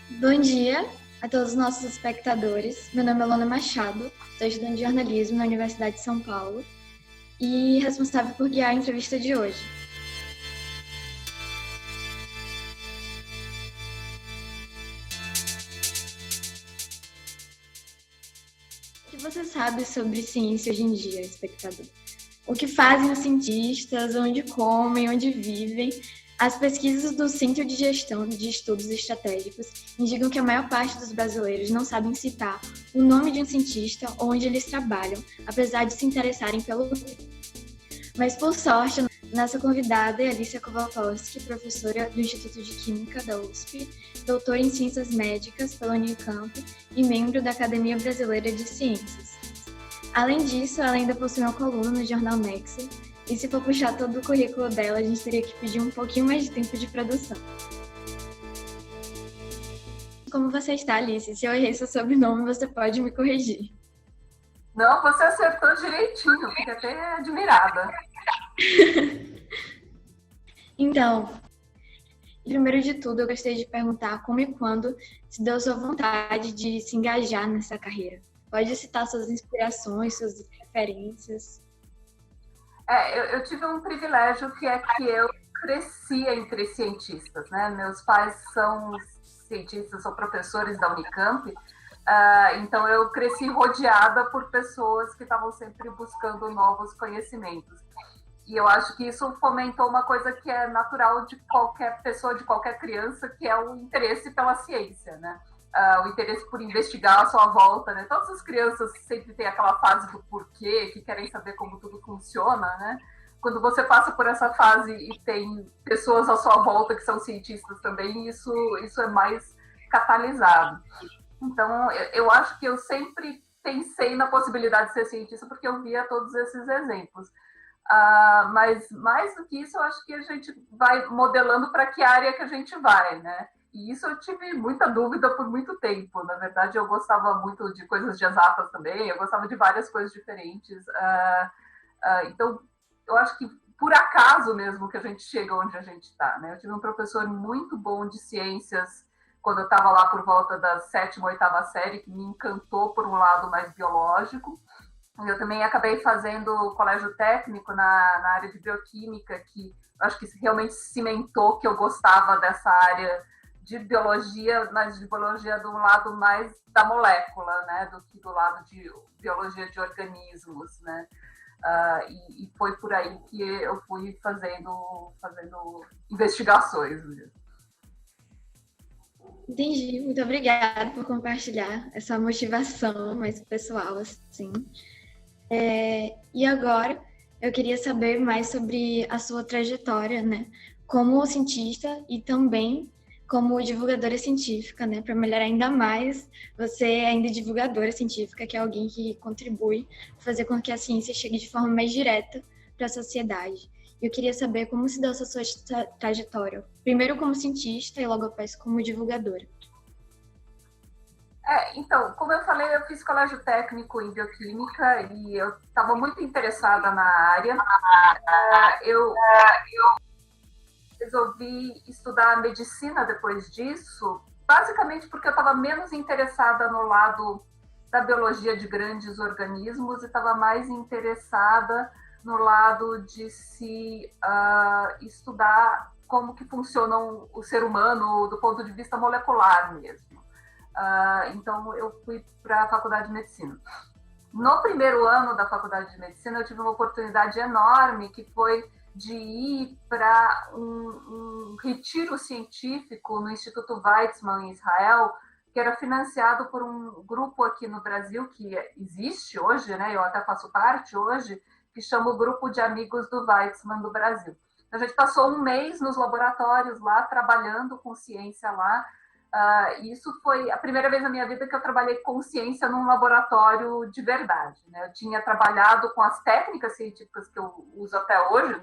Bom dia a todos os nossos espectadores. Meu nome é Lona Machado, sou estudante de jornalismo na Universidade de São Paulo e responsável por guiar a entrevista de hoje. O que você sabe sobre ciência hoje em dia, espectador? O que fazem os cientistas, onde comem, onde vivem? As pesquisas do Centro de Gestão de Estudos Estratégicos indicam que a maior parte dos brasileiros não sabem citar o nome de um cientista ou onde eles trabalham, apesar de se interessarem pelo tema. Mas, por sorte, nossa convidada é Alicia Kowalkowski, professora do Instituto de Química da USP, doutora em Ciências Médicas pela Unicamp e membro da Academia Brasileira de Ciências. Além disso, ela ainda possui uma coluna no jornal Nexo, e se for puxar todo o currículo dela, a gente teria que pedir um pouquinho mais de tempo de produção. Como você está, Alice? Se eu errei seu sobrenome, você pode me corrigir. Não, você acertou direitinho, fiquei até admirada. Então, primeiro de tudo, eu gostaria de perguntar como e quando se deu sua vontade de se engajar nessa carreira. Pode citar suas inspirações, suas referências. Eu tive um privilégio que é que eu cresci entre cientistas, né? Meus pais são cientistas, são professores da Unicamp, então eu cresci rodeada por pessoas que estavam sempre buscando novos conhecimentos. E eu acho que isso fomentou uma coisa que é natural de qualquer pessoa, de qualquer criança, que é o interesse pela ciência, né? O interesse por investigar à sua volta, né? Todas as crianças sempre têm aquela fase do porquê, que querem saber como tudo funciona, né? Quando você passa por essa fase e tem pessoas à sua volta que são cientistas também, isso é mais catalisado. Então, eu acho que eu sempre pensei na possibilidade de ser cientista porque eu via todos esses exemplos. Mas mais do que isso, eu acho que a gente vai modelando para que área que a gente vai, né? E isso eu tive muita dúvida por muito tempo. Na verdade, eu gostava muito de coisas de exatas também, eu gostava de várias coisas diferentes. Então, eu acho que por acaso mesmo que a gente chega onde a gente está, né? Eu tive um professor muito bom de ciências quando eu estava lá por volta da 7ª, 8ª série, que me encantou por um lado mais biológico. Eu também acabei fazendo colégio técnico na área de bioquímica, que eu acho que realmente cimentou que eu gostava dessa área de biologia, mas de biologia do lado mais da molécula, né, do que do lado de biologia de organismos, né. E foi por aí que eu fui fazendo investigações mesmo. Entendi. Muito obrigada por compartilhar essa motivação mais pessoal, assim. E agora, eu queria saber mais sobre a sua trajetória, né, como cientista e também como divulgadora científica, né, para melhorar ainda mais você ainda divulgadora científica, que é alguém que contribui para fazer com que a ciência chegue de forma mais direta para a sociedade. Eu queria saber como se deu essa sua trajetória, primeiro como cientista e logo após como divulgadora. Então, como eu falei, eu fiz colégio técnico em bioquímica e eu estava muito interessada na área. Eu resolvi estudar medicina depois disso, basicamente porque eu estava menos interessada no lado da biologia de grandes organismos e estava mais interessada no lado de se estudar como que funciona o ser humano do ponto de vista molecular mesmo. Então, eu fui para a faculdade de medicina. No primeiro ano da faculdade de medicina, eu tive uma oportunidade enorme, que foi de ir para um retiro científico no Instituto Weizmann, em Israel, que era financiado por um grupo aqui no Brasil, que existe hoje, né? Eu até faço parte hoje, que chama o Grupo de Amigos do Weizmann do Brasil. A gente passou um mês nos laboratórios lá, trabalhando com ciência lá. Isso foi a primeira vez na minha vida que eu trabalhei com ciência num laboratório de verdade, né? Eu tinha trabalhado com as técnicas científicas que eu uso até hoje,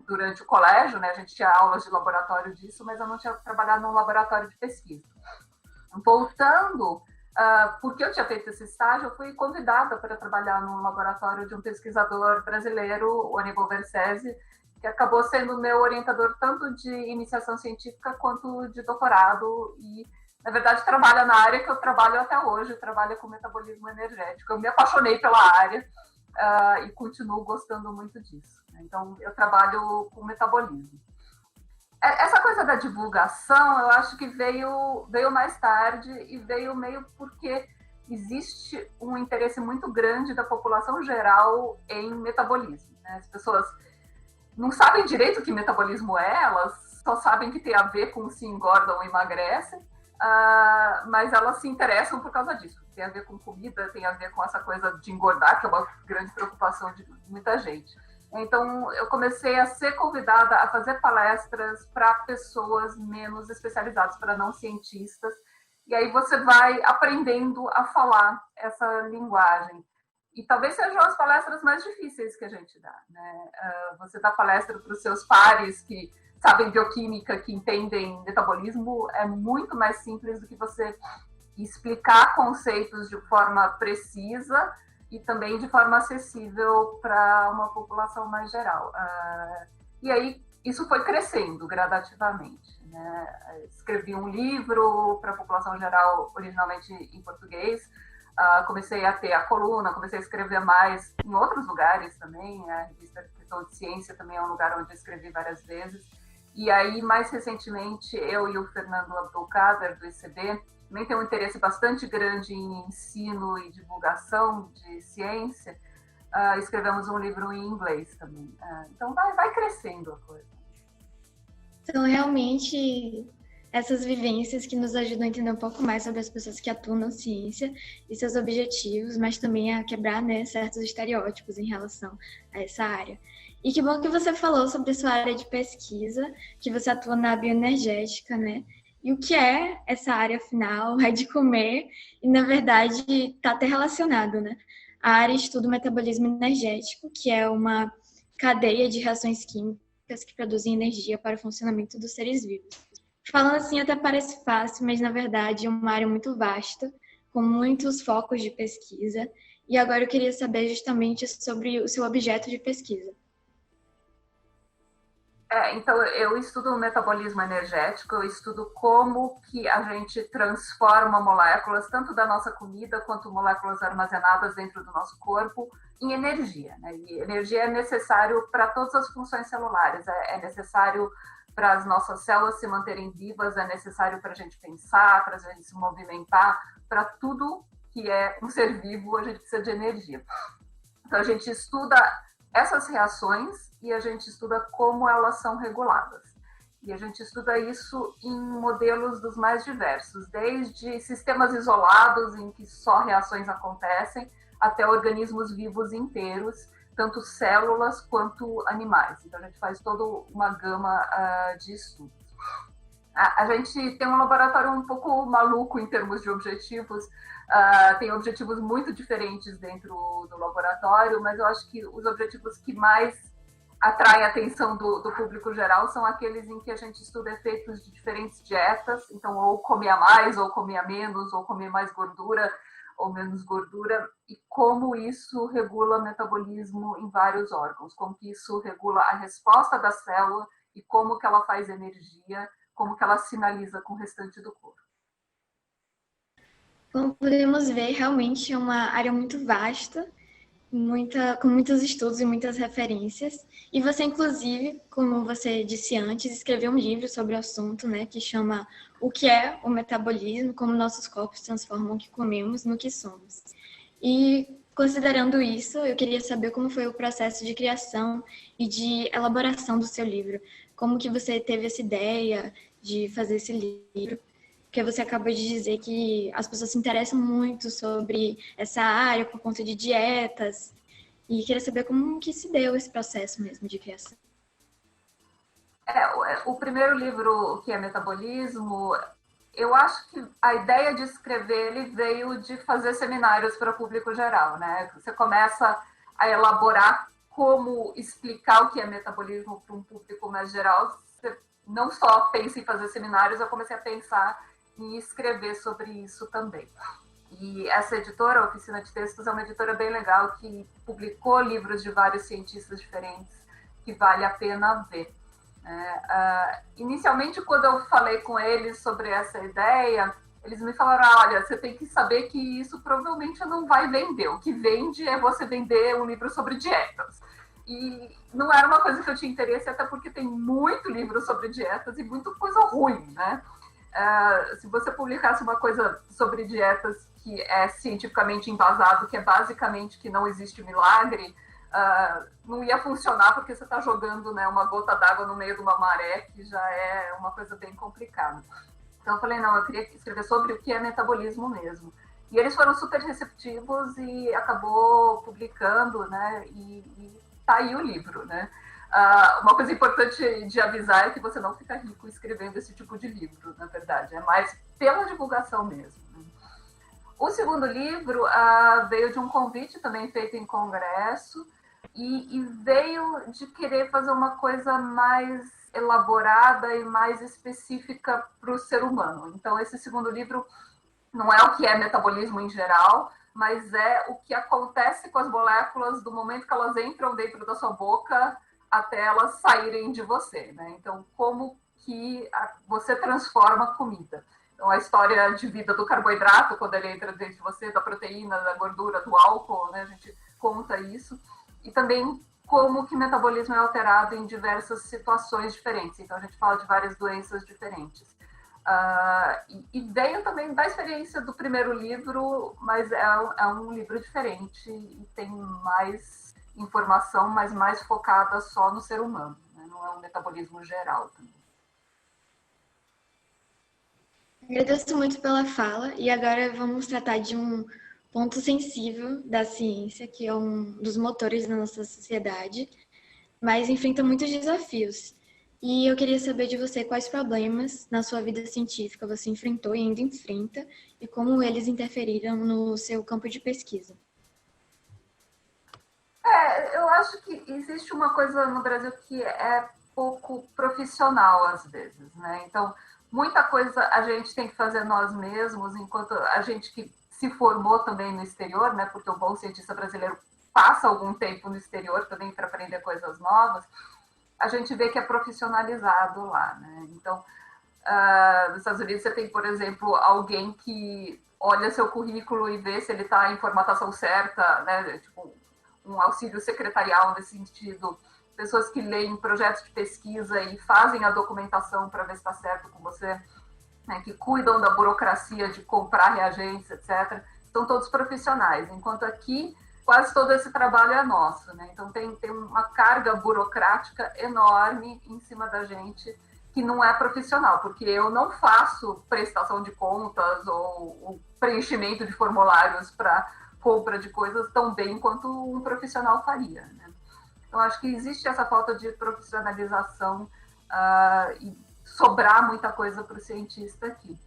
durante o colégio, né? A gente tinha aulas de laboratório disso, mas eu não tinha trabalhado num laboratório de pesquisa. Voltando, porque eu tinha feito esse estágio, eu fui convidada para trabalhar num laboratório de um pesquisador brasileiro, o Aníbal Versese, que acabou sendo meu orientador tanto de iniciação científica quanto de doutorado, e na verdade, trabalha na área que eu trabalho até hoje, trabalha com metabolismo energético. Eu me apaixonei pela área e continuo gostando muito disso. Então, eu trabalho com metabolismo. Essa coisa da divulgação, eu acho que veio mais tarde e veio meio porque existe um interesse muito grande da população geral em metabolismo. Né? As pessoas não sabem direito o que metabolismo é, elas só sabem que tem a ver com se engordam ou emagrecem, mas elas se interessam por causa disso. Tem a ver com comida, tem a ver com essa coisa de engordar, que é uma grande preocupação de muita gente. Então, eu comecei a ser convidada a fazer palestras para pessoas menos especializadas, para não cientistas, e aí você vai aprendendo a falar essa linguagem. E talvez sejam as palestras mais difíceis que a gente dá, né? Você dá palestra para os seus pares que sabem bioquímica, que entendem metabolismo, é muito mais simples do que você explicar conceitos de forma precisa e também de forma acessível para uma população mais geral. E aí, isso foi crescendo gradativamente. Né? Escrevi um livro para a população geral, originalmente em português. Comecei a ter a coluna, comecei a escrever mais em outros lugares também. A revista Questão de Ciência também é um lugar onde eu escrevi várias vezes. E aí, mais recentemente, eu e o Fernando Abdulkader, do ICB, também tem um interesse bastante grande em ensino e divulgação de ciência. Escrevemos um livro em inglês também. Então, vai crescendo a coisa. Então, realmente, essas vivências que nos ajudam a entender um pouco mais sobre as pessoas que atuam na ciência e seus objetivos, mas também a quebrar, né, certos estereótipos em relação a essa área. E que bom que você falou sobre a sua área de pesquisa, que você atua na bioenergética, né? E o que é essa área, afinal, é de comer e, na verdade, está até relacionado, né? A área estuda o metabolismo energético, que é uma cadeia de reações químicas que produzem energia para o funcionamento dos seres vivos. Falando assim até parece fácil, mas, na verdade, é uma área muito vasta, com muitos focos de pesquisa. E agora eu queria saber justamente sobre o seu objeto de pesquisa. Então, eu estudo o metabolismo energético, eu estudo como que a gente transforma moléculas, tanto da nossa comida quanto moléculas armazenadas dentro do nosso corpo, em energia. Né? E energia é necessário para todas as funções celulares, é necessário para as nossas células se manterem vivas, é necessário para a gente pensar, para a gente se movimentar, para tudo que é um ser vivo, a gente precisa de energia. Então, a gente estuda essas reações e a gente estuda como elas são reguladas. E a gente estuda isso em modelos dos mais diversos, desde sistemas isolados em que só reações acontecem, até organismos vivos inteiros, tanto células quanto animais. Então, a gente faz toda uma gama de estudos. A gente tem um laboratório um pouco maluco em termos de objetivos, tem objetivos muito diferentes dentro do laboratório, mas eu acho que os objetivos que mais atraem a atenção do público geral são aqueles em que a gente estuda efeitos de diferentes dietas, então ou comer a mais, ou comer a menos, ou comer mais gordura, ou menos gordura, e como isso regula o metabolismo em vários órgãos, como que isso regula a resposta da célula e como que ela faz energia, como que ela sinaliza com o restante do corpo. Como podemos ver, realmente é uma área muito vasta, com muitos estudos e muitas referências. E você, inclusive, como você disse antes, escreveu um livro sobre o assunto, né, que chama O que é o metabolismo, como nossos corpos transformam o que comemos no que somos. E, considerando isso, eu queria saber como foi o processo de criação e de elaboração do seu livro. Como que você teve essa ideia de fazer esse livro? Porque você acabou de dizer que as pessoas se interessam muito sobre essa área por conta de dietas. E queria saber como que se deu esse processo mesmo de criação. O primeiro livro, que é Metabolismo, eu acho que a ideia de escrever ele veio de fazer seminários para o público geral, né? Você começa a elaborar como explicar o que é metabolismo para um público mais geral. Você não só pensa em fazer seminários, eu comecei a pensar em escrever sobre isso também. E essa editora, a Oficina de Textos, é uma editora bem legal que publicou livros de vários cientistas diferentes que vale a pena ver. Inicialmente, quando eu falei com eles sobre essa ideia, eles me falaram, olha, você tem que saber que isso provavelmente não vai vender. O que vende é você vender um livro sobre dietas. E não era uma coisa que eu tinha interesse, até porque tem muito livro sobre dietas e muita coisa ruim, né? Se você publicasse uma coisa sobre dietas que é cientificamente embasado, que é basicamente que não existe milagre, não ia funcionar, porque você está jogando, né, uma gota d'água no meio de uma maré, que já é uma coisa bem complicada. Então eu falei, não, eu queria escrever sobre o que é metabolismo mesmo. E eles foram super receptivos e acabou publicando, né, e tá aí o livro, né. Uma coisa importante de avisar é que você não fica rico escrevendo esse tipo de livro, na verdade, é mais pela divulgação mesmo. Né? O segundo livro veio de um convite também feito em congresso e veio de querer fazer uma coisa mais elaborada e mais específica para o ser humano. Então, esse segundo livro não é o que é metabolismo em geral, mas é o que acontece com as moléculas do momento que elas entram dentro da sua boca até elas saírem de você, né? Então, como que você transforma a comida. Então, a história de vida do carboidrato, quando ele entra dentro de você, da proteína, da gordura, do álcool, né? A gente conta isso. E também como que o metabolismo é alterado em diversas situações diferentes. Então, a gente fala de várias doenças diferentes. E veio também da experiência do primeiro livro, mas é um livro diferente e tem mais informação, mas mais focada só no ser humano, né? Não é um metabolismo geral também. Agradeço muito pela fala e agora vamos tratar de um ponto sensível da ciência, que é um dos motores da nossa sociedade, mas enfrenta muitos desafios. E eu queria saber de você quais problemas na sua vida científica você enfrentou e ainda enfrenta e como eles interferiram no seu campo de pesquisa. Eu acho que existe uma coisa no Brasil que é pouco profissional às vezes, né? Então, muita coisa a gente tem que fazer nós mesmos, enquanto a gente que se formou também no exterior, né? Porque o bom cientista brasileiro passa algum tempo no exterior também para aprender coisas novas, a gente vê que é profissionalizado lá, né? Então, nos Estados Unidos você tem, por exemplo, alguém que olha seu currículo e vê se ele está em formatação certa, né? Tipo, um auxílio secretarial nesse sentido, pessoas que leem projetos de pesquisa e fazem a documentação para ver se está certo com você, né? Que cuidam da burocracia de comprar reagentes, etc. São todos profissionais, enquanto aqui quase todo esse trabalho é nosso, né? Então tem uma carga burocrática enorme em cima da gente que não é profissional, porque eu não faço prestação de contas ou preenchimento de formulários para compra de coisas tão bem quanto um profissional faria, né? Então acho que existe essa falta de profissionalização e sobrar muita coisa para o cientista aqui.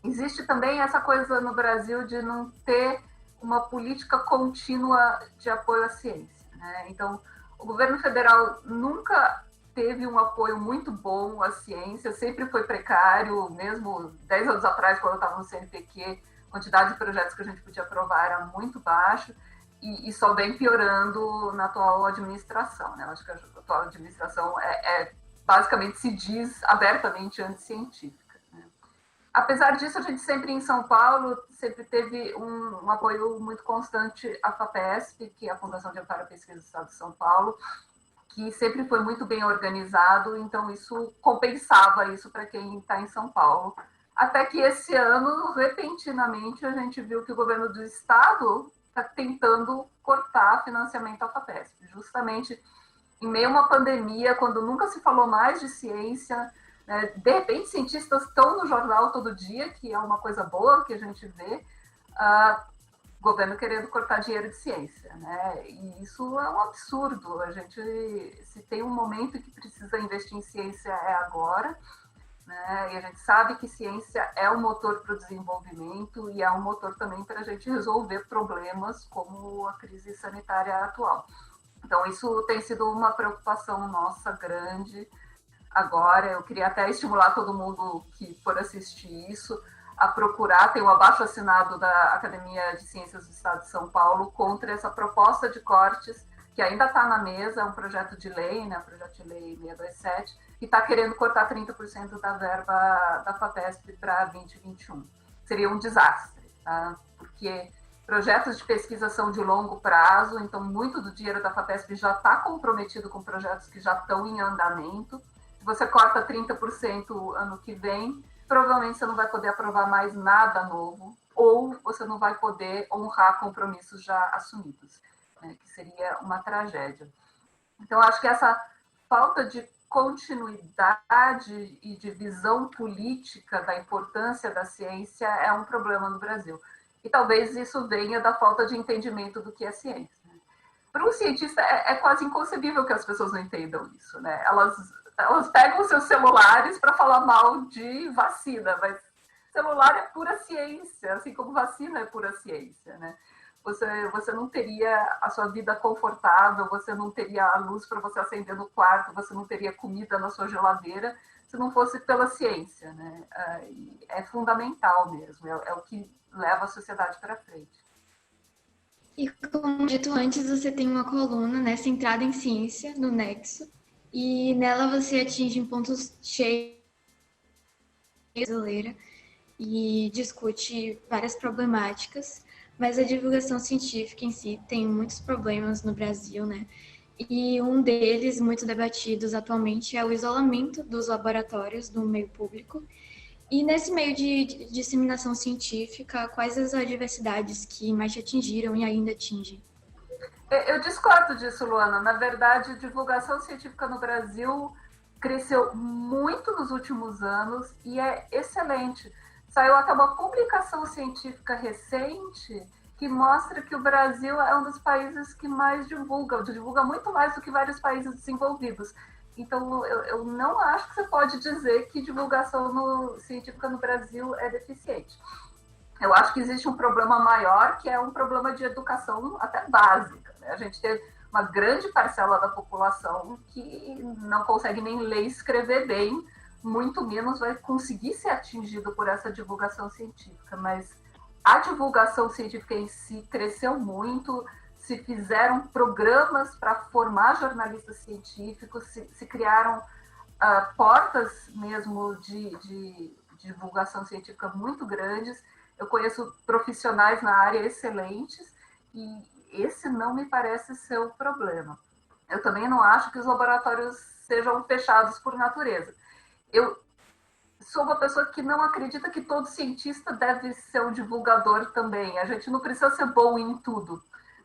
Existe também essa coisa no Brasil de não ter uma política contínua de apoio à ciência, né? Então, o governo federal nunca teve um apoio muito bom à ciência, sempre foi precário, mesmo 10 anos atrás, quando eu estava no CNPq, a quantidade de projetos que a gente podia aprovar era muito baixa, e só vem piorando na atual administração, né? Eu acho que a atual administração basicamente se diz abertamente anticientífica. Apesar disso, a gente sempre em São Paulo sempre teve um apoio muito constante à FAPESP, que é a Fundação de Amparo à Pesquisa do Estado de São Paulo, que sempre foi muito bem organizado, então isso compensava isso para quem está em São Paulo. Até que esse ano, repentinamente, a gente viu que o governo do Estado está tentando cortar financiamento à FAPESP, justamente em meio a uma pandemia, quando nunca se falou mais de ciência. De repente, cientistas estão no jornal todo dia, que é uma coisa boa que a gente vê, o governo querendo cortar dinheiro de ciência, né? E isso é um absurdo. A gente, se tem um momento que precisa investir em ciência, é agora, né? E a gente sabe que ciência é um motor para o desenvolvimento e é um motor também para a gente resolver problemas como a crise sanitária atual. Então, isso tem sido uma preocupação nossa grande. Agora, eu queria até estimular todo mundo que for assistir isso a procurar, tem um abaixo-assinado da Academia de Ciências do Estado de São Paulo contra essa proposta de cortes, que ainda está na mesa, é um projeto de lei, né, projeto de lei 627, que está querendo cortar 30% da verba da FAPESP para 2021. seria um desastre, tá? Porque projetos de pesquisa são de longo prazo, então muito do dinheiro da FAPESP já está comprometido com projetos que já estão em andamento. Se você corta 30% ano que vem, provavelmente você não vai poder aprovar mais nada novo, ou você não vai poder honrar compromissos já assumidos, né, que seria uma tragédia. Então, acho que essa falta de continuidade e de visão política da importância da ciência é um problema no Brasil. E talvez isso venha da falta de entendimento do que é ciência. Para um cientista, é quase inconcebível que as pessoas não entendam isso, né? Elas pegam os seus celulares para falar mal de vacina, mas celular é pura ciência, assim como vacina é pura ciência, né? Você não teria a sua vida confortável, você não teria a luz para você acender no quarto, você não teria comida na sua geladeira, se não fosse pela ciência, né? É fundamental mesmo, é o que leva a sociedade para frente. E como dito antes, você tem uma coluna, né, centrada em ciência, no Nexo, e nela você atinge pontos cheios brasileira e discute várias problemáticas, mas a divulgação científica em si tem muitos problemas no Brasil, né? E um deles, muito debatidos atualmente, é o isolamento dos laboratórios do meio público. E nesse meio de disseminação científica, quais as adversidades que mais te atingiram e ainda atingem? Eu discordo disso, Luana. Na verdade, a divulgação científica no Brasil cresceu muito nos últimos anos e é excelente. Saiu até uma publicação científica recente que mostra que o Brasil é um dos países que mais divulga muito mais do que vários países desenvolvidos. Então, eu não acho que você pode dizer que divulgação científica no Brasil é deficiente. Eu acho que existe um problema maior, que é um problema de educação até básica, né? A gente tem uma grande parcela da população que não consegue nem ler e escrever bem, muito menos vai conseguir ser atingido por essa divulgação científica. Mas a divulgação científica em si cresceu muito, se fizeram programas para formar jornalistas científicos, se criaram portas mesmo de divulgação científica muito grandes. Eu conheço profissionais na área excelentes e esse não me parece ser o problema. Eu também não acho que os laboratórios sejam fechados por natureza. Eu sou uma pessoa que não acredita que todo cientista deve ser um divulgador também. A gente não precisa ser bom em tudo,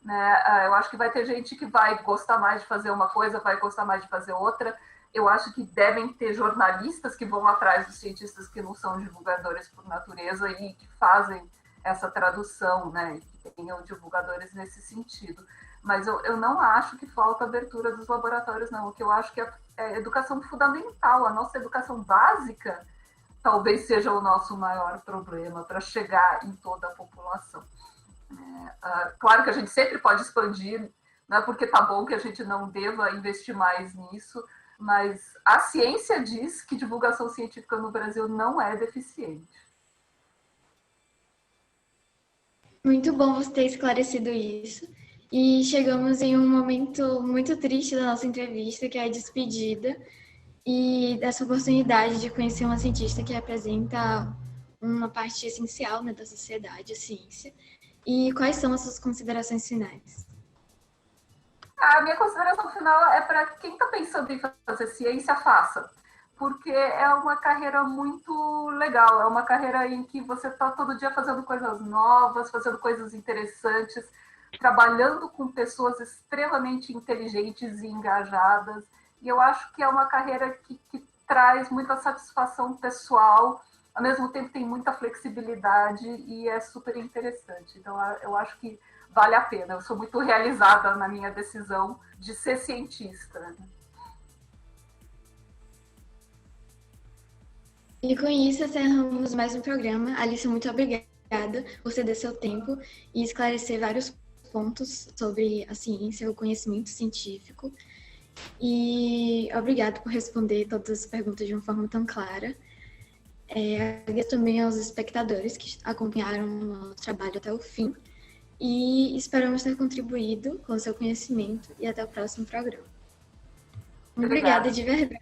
né? Eu acho que vai ter gente que vai gostar mais de fazer uma coisa, vai gostar mais de fazer outra. Eu acho que devem ter jornalistas que vão atrás dos cientistas que não são divulgadores por natureza e que fazem essa tradução, né? Que tenham divulgadores nesse sentido. Mas eu não acho que falta abertura dos laboratórios, não. O que eu acho que é educação fundamental, a nossa educação básica talvez seja o nosso maior problema para chegar em toda a população. Claro que a gente sempre pode expandir, não é porque tá bom que a gente não deva investir mais nisso, mas a ciência diz que divulgação científica no Brasil não é deficiente. Muito bom você ter esclarecido isso. E chegamos em um momento muito triste da nossa entrevista, que é a despedida, e dessa oportunidade de conhecer uma cientista que representa uma parte essencial, né, da sociedade, a ciência. E quais são as suas considerações finais? A minha consideração final é para quem está pensando em fazer ciência, faça. Porque é uma carreira muito legal, é uma carreira em que você está todo dia fazendo coisas novas, fazendo coisas interessantes, trabalhando com pessoas extremamente inteligentes e engajadas. E eu acho que é uma carreira que traz muita satisfação pessoal, ao mesmo tempo tem muita flexibilidade e é super interessante. Então, eu acho que vale a pena. Eu sou muito realizada na minha decisão de ser cientista. E com isso, encerramos mais um programa. Alice, muito obrigada por ceder seu tempo e esclarecer vários pontos sobre a ciência, o conhecimento científico. E obrigado por responder todas as perguntas de uma forma tão clara. Agradeço também aos espectadores que acompanharam o nosso trabalho até o fim. E esperamos ter contribuído com o seu conhecimento e até o próximo programa. Obrigada de verdade.